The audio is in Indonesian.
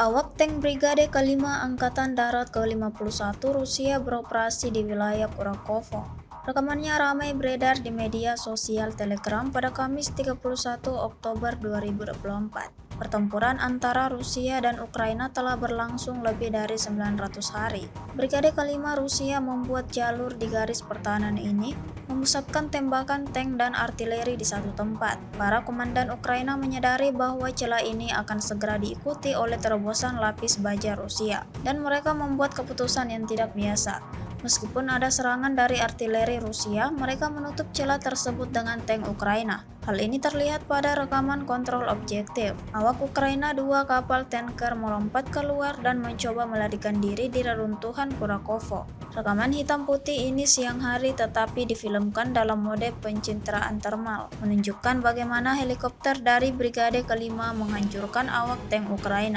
Awak tank Brigade Kelima Angkatan Darat ke-51 Rusia beroperasi di wilayah Kurakovo. Rekamannya ramai beredar di media sosial Telegram pada Kamis 31 Oktober 2024. Pertempuran antara Rusia dan Ukraina telah berlangsung lebih dari 900 hari. Brigade Kelima Rusia membuat jalur di garis pertahanan ini, memusatkan tembakan tank dan artileri di satu tempat. Para komandan Ukraina menyadari bahwa celah ini akan segera diikuti oleh terobosan lapis baja Rusia, dan mereka membuat keputusan yang tidak biasa. Meskipun ada serangan dari artileri Rusia, mereka menutup celah tersebut dengan tank Ukraina. Hal ini terlihat pada rekaman kontrol objektif. Awak Ukraina 2 kapal tanker melompat keluar dan mencoba melarikan diri di reruntuhan Kurakovo. Rekaman hitam putih ini siang hari tetapi difilmkan dalam mode pencitraan thermal, menunjukkan bagaimana helikopter dari Brigade Kelima menghancurkan awak tank Ukraina.